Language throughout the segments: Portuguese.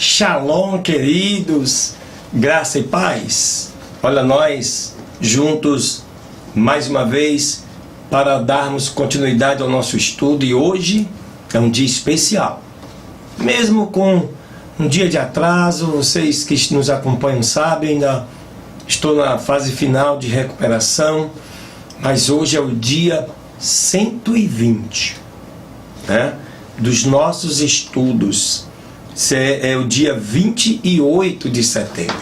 Shalom, queridos, graça e paz. Olha nós juntos mais uma vez para darmos continuidade ao nosso estudo, e hoje é um dia especial. Mesmo com um dia de atraso, vocês que nos acompanham sabem, ainda estou na fase final de recuperação, mas hoje é o dia 120, né, dos nossos estudos. É o dia 28 de setembro.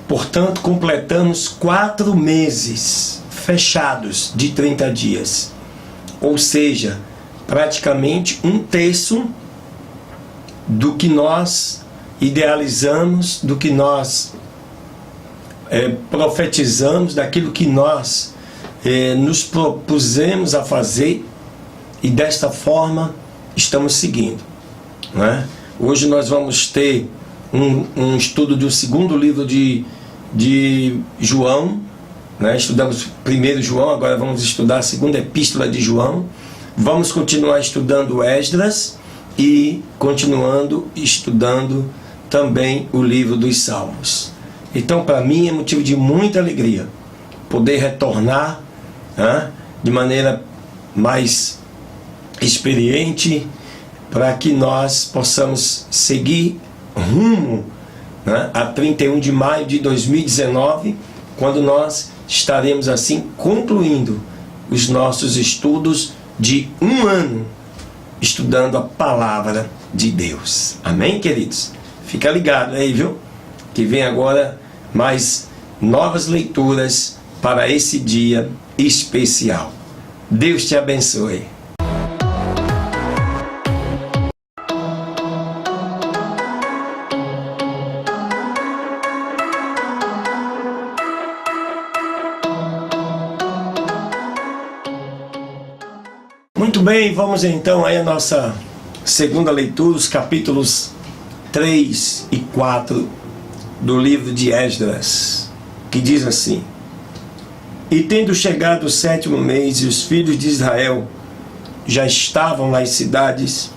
Portanto, completamos 4 meses fechados de 30 dias. Ou seja, praticamente 1/3 do que nós idealizamos, do que nós profetizamos, daquilo que nós nos propusemos a fazer, e desta forma estamos seguindo, né? Hoje nós vamos ter um estudo do segundo livro de João, né? Estudamos primeiro João, agora vamos estudar a segunda epístola de João. Vamos continuar estudando Esdras e continuando estudando também o livro dos Salmos. Então, para mim é motivo de muita alegria poder retornar, né, de maneira mais experiente, para que nós possamos seguir rumo, né, a 31 de maio de 2019, quando nós estaremos assim concluindo os nossos estudos de um ano, estudando a palavra de Deus. Amém, queridos? Fica ligado aí, viu? Que vem agora mais novas leituras para esse dia especial. Deus te abençoe. Muito bem, vamos então aí a nossa segunda leitura, os capítulos 3 e 4 do livro de Esdras, que diz assim: E tendo chegado o 7º mês e os filhos de Israel já estavam nas cidades,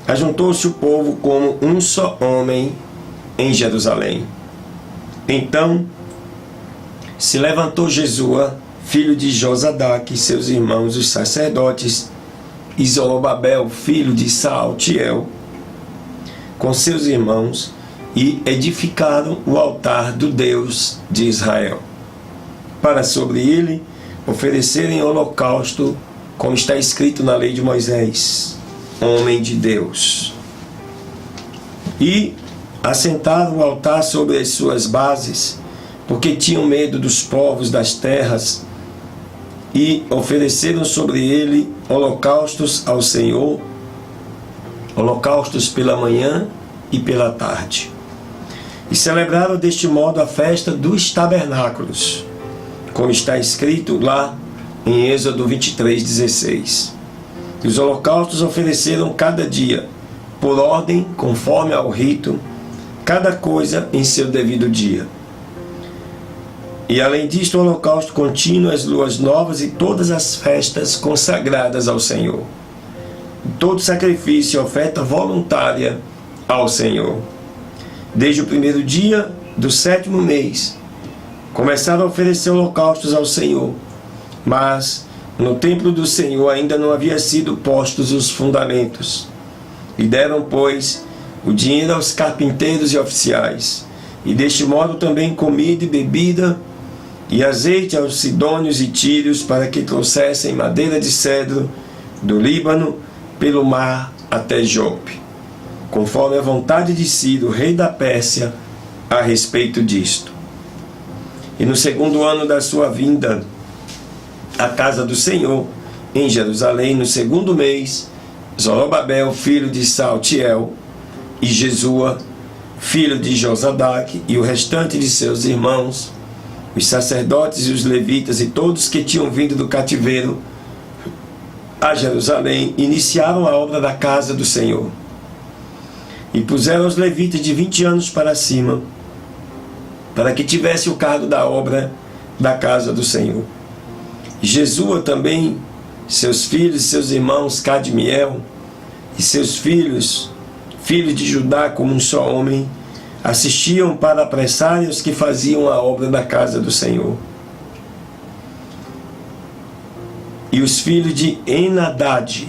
ajuntou-se o povo como um só homem em Jerusalém. Então se levantou Jesua, filho de Josadaque, e seus irmãos os sacerdotes, e Zorobabel, filho de Saltiel, com seus irmãos, e edificaram o altar do Deus de Israel, para sobre ele oferecerem holocausto, como está escrito na lei de Moisés, homem de Deus. E assentaram o altar sobre as suas bases, porque tinham medo dos povos das terras, e ofereceram sobre ele holocaustos ao Senhor, holocaustos pela manhã e pela tarde. E celebraram deste modo a festa dos tabernáculos, como está escrito lá em Êxodo 23:16. E os holocaustos ofereceram cada dia, por ordem, conforme ao rito, cada coisa em seu devido dia. E além disto, o holocausto contínuo, as luas novas e todas as festas consagradas ao Senhor. Todo sacrifício e oferta voluntária ao Senhor. Desde o primeiro dia do 7º mês, começaram a oferecer holocaustos ao Senhor, mas no templo do Senhor ainda não havia sido postos os fundamentos. E deram, pois, o dinheiro aos carpinteiros e oficiais, e deste modo também comida e bebida, e azeite aos sidônios e tírios, para que trouxessem madeira de cedro do Líbano pelo mar até Jope, conforme a vontade de Ciro, rei da Pérsia, a respeito disto. E no 2º ano da sua vinda à casa do Senhor, em Jerusalém, no 2º mês, Zorobabel, filho de Saltiel, e Jesua, filho de Josadaque, e o restante de seus irmãos, os sacerdotes e os levitas e todos que tinham vindo do cativeiro a Jerusalém, iniciaram a obra da casa do Senhor. E puseram os levitas de 20 anos para cima, para que tivesse o cargo da obra da casa do Senhor. Jesua também, seus filhos e seus irmãos Cadmiel, e seus filhos filhos de Judá, como um só homem, assistiam para apressar os que faziam a obra da casa do Senhor. E os filhos de Enadad,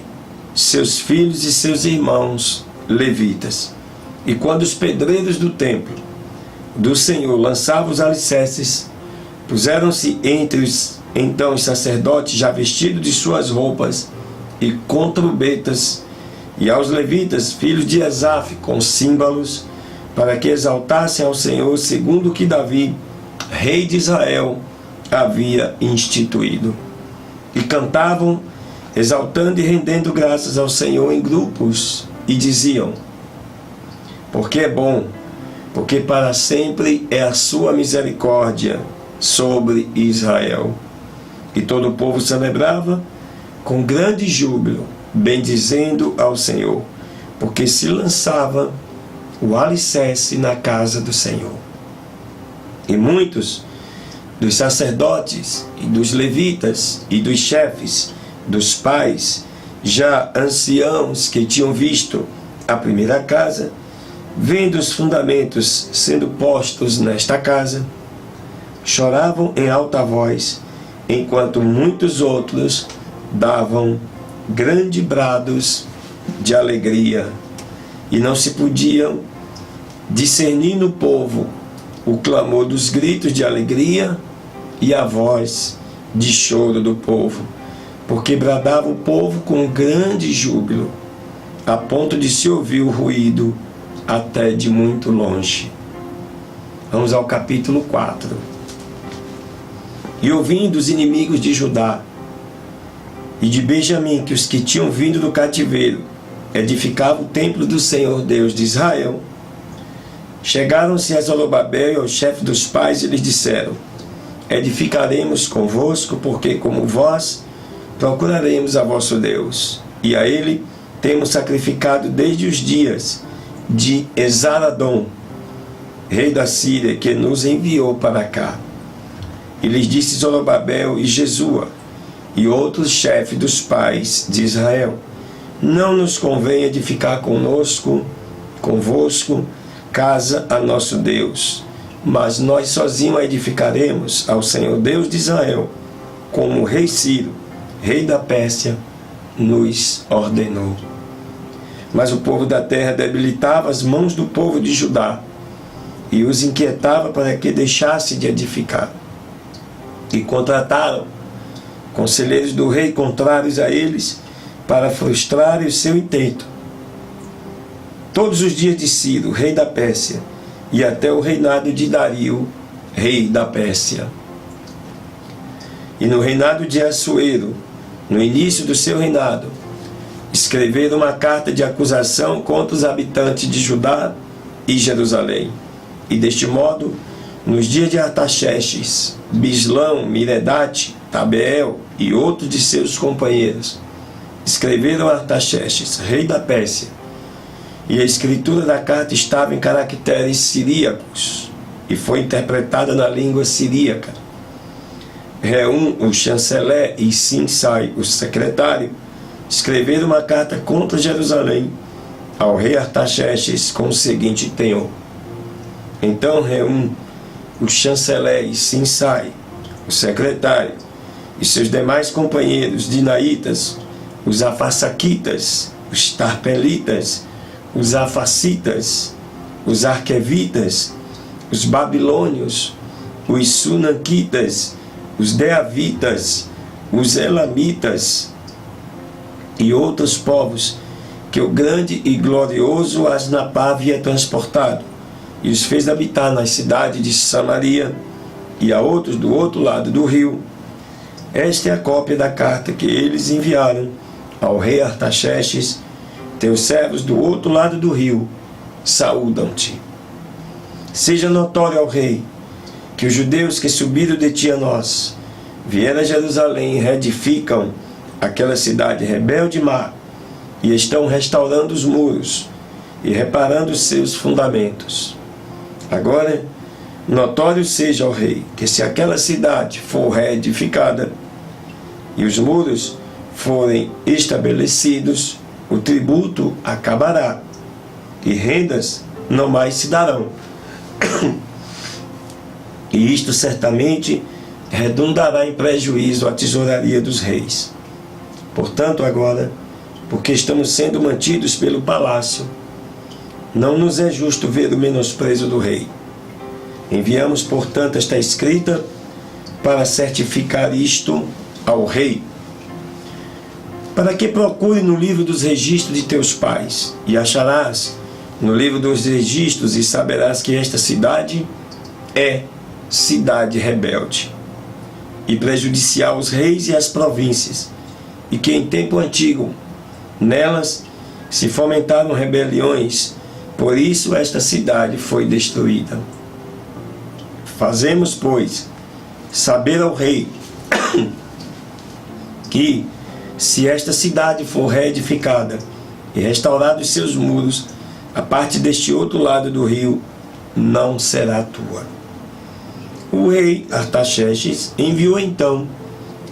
seus filhos e seus irmãos, levitas. E quando os pedreiros do templo do Senhor lançavam os alicerces, puseram-se entre os então os sacerdotes, já vestidos de suas roupas, e com trombetas, e aos levitas, filhos de Asaf, com símbolos, para que exaltassem ao Senhor, segundo o que Davi, rei de Israel, havia instituído. E cantavam, exaltando e rendendo graças ao Senhor em grupos, e diziam: porque é bom, porque para sempre é a sua misericórdia sobre Israel. E todo o povo celebrava com grande júbilo, bendizendo ao Senhor, porque se lançava o alicerce na casa do Senhor. E muitos dos sacerdotes e dos levitas e dos chefes, dos pais, já anciãos que tinham visto a primeira casa, vendo os fundamentos sendo postos nesta casa, choravam em alta voz, enquanto muitos outros davam grandes brados de alegria, e não se podiam discernir no povo o clamor dos gritos de alegria e a voz de choro do povo, porque bradava o povo com grande júbilo, a ponto de se ouvir o ruído até de muito longe. Vamos ao capítulo 4. E ouvindo os inimigos de Judá e de Benjamim, que os que tinham vindo do cativeiro edificavam o templo do Senhor Deus de Israel, chegaram-se a Zorobabel e ao chefe dos pais e lhes disseram: edificaremos convosco, porque como vós procuraremos a vosso Deus, e a ele temos sacrificado desde os dias de Esaradom, rei da Síria, que nos enviou para cá. E lhes disse Zorobabel e Jesua e outros chefes dos pais de Israel: não nos convém edificar convosco casa a nosso Deus, mas nós sozinhos a edificaremos ao Senhor Deus de Israel, como o rei Ciro, rei da Pérsia, nos ordenou. Mas o povo da terra debilitava as mãos do povo de Judá e os inquietava para que deixasse de edificar. E contrataram conselheiros do rei contrários a eles para frustrarem o seu intento. Todos os dias de Ciro, rei da Pérsia, e até o reinado de Dario, rei da Pérsia. E no reinado de Assuero, no início do seu reinado, escreveram uma carta de acusação contra os habitantes de Judá e Jerusalém. E deste modo, nos dias de Artaxerxes, Bislão, Miredate, Tabeel e outros de seus companheiros escreveram a Artaxerxes, rei da Pérsia, e a escritura da carta estava em caracteres siríacos e foi interpretada na língua siríaca. Reum, o chanceler, e Sinsai, o secretário, escreveram uma carta contra Jerusalém ao rei Artaxerxes com o seguinte tenor: então Reum, o chanceler, e Sinsai, o secretário, e seus demais companheiros dinaitas, os afasaquitas, os tarpelitas, os afacitas, os arquevitas, os babilônios, os sunanquitas, os deavitas, os elamitas e outros povos que o grande e glorioso Asnapá havia transportado, e os fez habitar nas cidades de Samaria e a outros do outro lado do rio. Esta é a cópia da carta que eles enviaram ao rei Artaxerxes: teus servos do outro lado do rio saúdam-te. Seja notório ao rei que os judeus que subiram de ti a nós vieram a Jerusalém e reedificam aquela cidade rebelde e má, e estão restaurando os muros e reparando os seus fundamentos. Agora, notório seja ao rei que se aquela cidade for reedificada e os muros forem estabelecidos, o tributo acabará, e rendas não mais se darão. E isto certamente redundará em prejuízo à tesouraria dos reis. Portanto, agora, porque estamos sendo mantidos pelo palácio, não nos é justo ver o menosprezo do rei. Enviamos, portanto, esta escrita para certificar isto ao rei, para que procure no livro dos registros de teus pais, e acharás no livro dos registros, e saberás que esta cidade é cidade rebelde e prejudicial aos reis e às províncias, e que em tempo antigo nelas se fomentaram rebeliões, por isso esta cidade foi destruída. Fazemos, pois, saber ao rei que, se esta cidade for reedificada e restaurados seus muros, a parte deste outro lado do rio não será tua. O rei Artaxerxes enviou então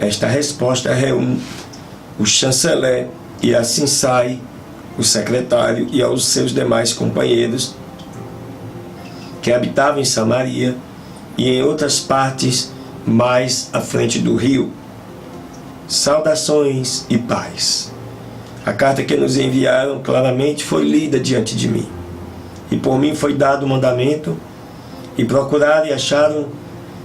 esta resposta a Reum, o chanceler, e a Sinsai, o secretário, e aos seus demais companheiros que habitavam em Samaria e em outras partes mais à frente do rio. Saudações e paz. A carta que nos enviaram claramente foi lida diante de mim, e por mim foi dado o mandamento, e procuraram e acharam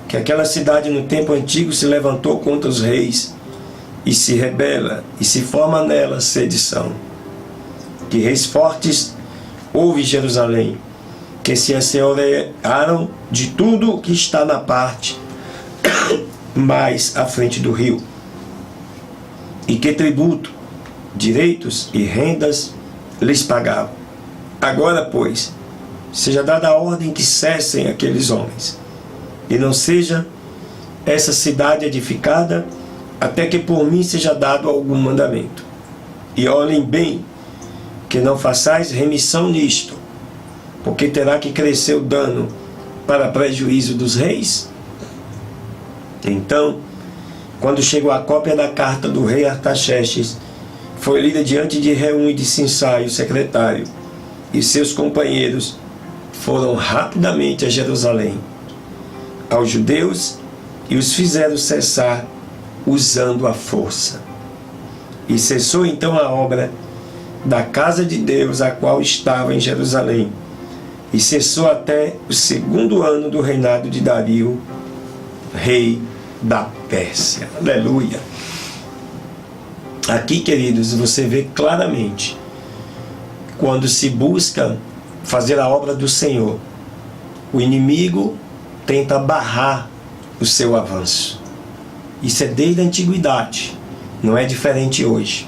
que aquela cidade no tempo antigo se levantou contra os reis, e se rebela, e se forma nela sedição. Que reis fortes houve em Jerusalém, que se assenhorearam de tudo que está na parte mais à frente do rio, e que tributo, direitos e rendas lhes pagavam. Agora, pois, seja dada a ordem que cessem aqueles homens, e não seja essa cidade edificada, até que por mim seja dado algum mandamento. E olhem bem, que não façais remissão nisto, porque terá que crescer o dano para prejuízo dos reis. Então, quando chegou a cópia da carta do rei Artaxerxes, foi lida diante de Reum e de Sinsai, o secretário, e seus companheiros foram rapidamente a Jerusalém, aos judeus, e os fizeram cessar usando a força. E cessou então a obra da casa de Deus, a qual estava em Jerusalém, e cessou até o 2º ano do reinado de Dario, rei da Pérsia. Aleluia! Aqui, queridos, você vê claramente, quando se busca fazer a obra do Senhor, o inimigo tenta barrar o seu avanço. Isso é desde a antiguidade, não é diferente hoje.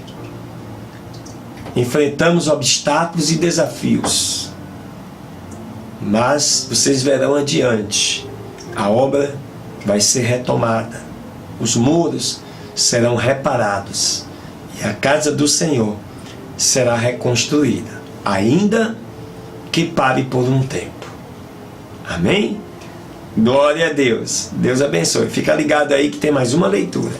Enfrentamos obstáculos e desafios, mas vocês verão adiante, a obra vai ser retomada, os muros serão reparados e a casa do Senhor será reconstruída, ainda que pare por um tempo. Amém? Glória a Deus. Deus abençoe. Fica ligado aí que tem mais uma leitura.